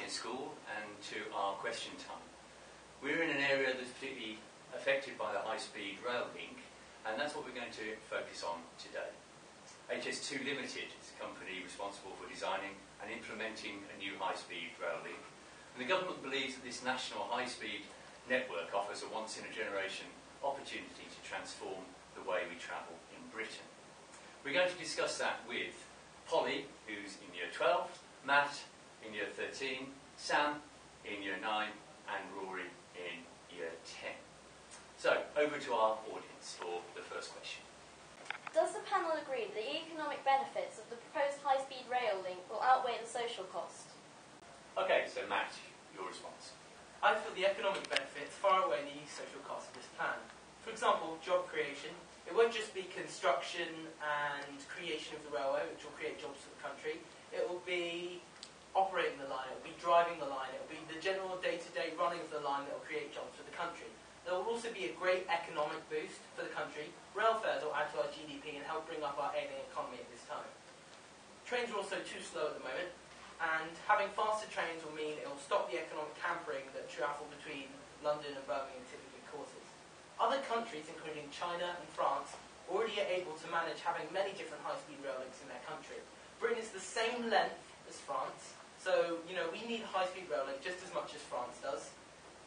in school and to our question time. We're in an area that's particularly affected by the high-speed rail link, and that's what we're going to focus on today. HS2 Limited is a company responsible for designing and implementing a new high-speed rail link. And the government believes that this national high-speed network offers a once-in-a-generation opportunity to transform the way we travel in Britain. We're going to discuss that with Polly, who's in Year 12, Matt in Year 13, Sam in Year 9, and Rory in Year 10. So, over to our audience for the first question. Does the panel agree that the economic benefits of the proposed high-speed rail link will outweigh the social cost? Okay, so Matt, your response. I feel the economic benefits far outweigh the social cost of this plan. For example, job creation. It won't just be construction and creation of the railway, which will create jobs for the country. It will be operating the line, it will be driving the line, it will be the general day-to-day running of the line that will create jobs for the country. There will also be a great economic boost for the country. Rail fares will add to our GDP and help bring up our ailing economy at this time. Trains are also too slow at the moment, and having faster trains will mean it will stop the economic hampering that travel between London and Birmingham typically causes. Other countries, including China and France, already are able to manage having many different high-speed rail links in their country. Britain is the same length as France, so we need a high-speed rail link just as much as France does.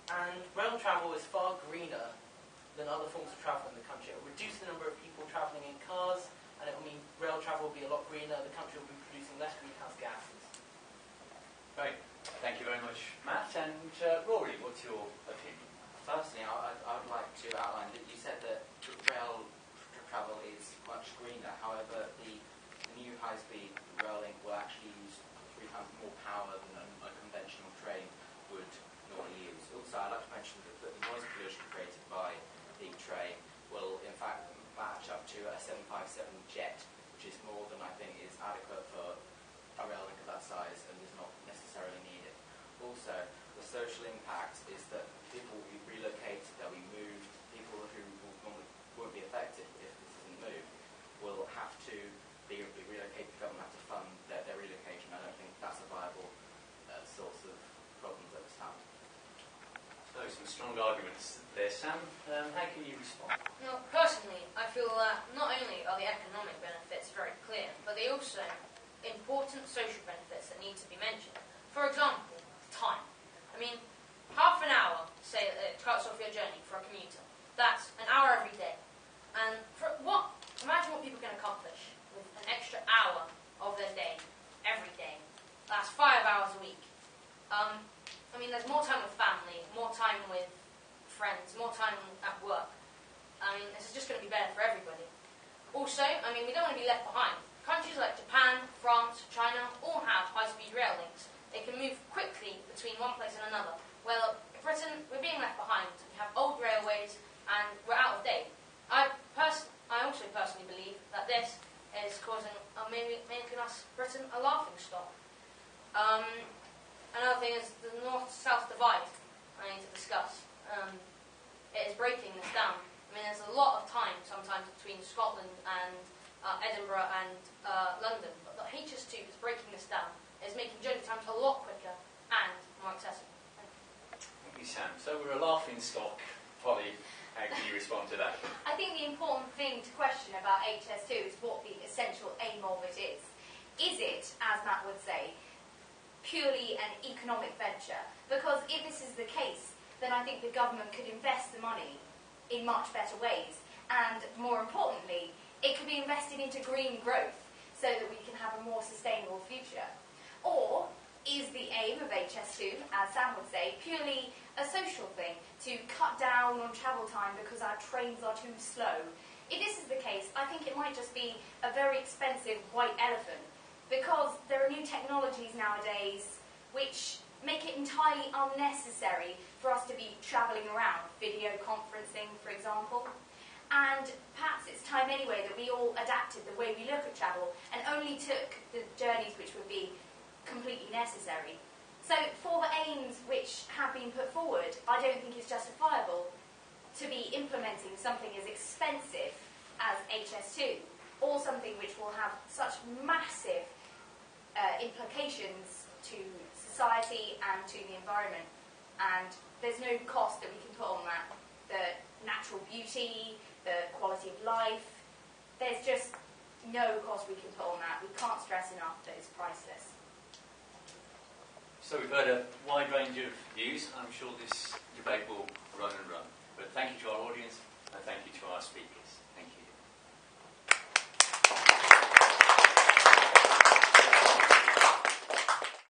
And rail travel is far greener than other forms of travel in the country. It will reduce the number of people travelling in cars, and it will mean rail travel will be a lot greener. The country will be producing less greenhouse gases. Great. Thank you very much, Matt. And Rory, what's your opinion? Firstly, I would like to outline that you said that rail travel is much greener. However, the new high-speed rail link will actually use 3 times more power than a conventional train would normally use. Also, I'd like to mention that the noise pollution created by the train will, in fact, match up to a 757 jet, which is more than I think is adequate for a rail link of that size and is not necessarily needed. Also, the social impact is that people will be relocated, they'll be moved, people who won't be affected if this isn't moved will have to be relocated, the government have to fund their relocation. I don't think that's a viable source of problems at this time. So, some strong arguments there, Sam. How can you respond? Now, personally, I feel that not only are the economic benefits very clear, but they also important social benefits that need to be mentioned. For example, time. I mean, half an hour, say, it cuts off your journey for a commuter. That's an hour every day. And imagine what people can accomplish with an extra hour of their day, every day. That's 5 hours a week. I mean, there's more time with family, more time with friends, more time at work. I mean, this is just going to be better for everybody. Also, I mean, we don't want to be left behind. Countries like Japan, France, China all have high-speed rail links. They can move quickly between one place and another. Well, in Britain, we're being left behind. We have old railways and we're out of date. I also personally believe that this is causing, making us, Britain, a laughing stock. Another thing is the north-south divide I need to discuss. It is breaking this down. I mean, there's a lot of time sometimes between Scotland and Edinburgh and London, but the HS2 is breaking this down. It's making journey times a lot quicker and more accessible. Thank you, Sam. So we're a laughing stock. Polly, how can you respond to that? I think the important thing to question about HS2 is what the essential aim of it is. Is it, as Matt would say, purely an economic venture? Because if this is the case, then I think the government could invest the money in much better ways. And more importantly, it could be invested into green growth so that we can have a more sustainable future. Or is the aim of HS2, as Sam would say, purely a social thing, to cut down on travel time because our trains are too slow? If this is the case, I think it might just be a very expensive white elephant, because there are new technologies nowadays which make it entirely unnecessary for us to be travelling around, video conferencing, for example. And perhaps it's time anyway that we all adapted the way we look at travel and only took the journeys which would be completely necessary. So for the aims which have been put forward, I don't think it's justifiable to be implementing something as expensive as HS2, or something which will have such massive implications to society society and to the environment. And there's no cost that we can put on that. The natural beauty, the quality of life, there's just no cost we can put on that. We can't stress enough that it's priceless. So we've heard a wide range of views. I'm sure this debate will run and run. But thank you to our audience.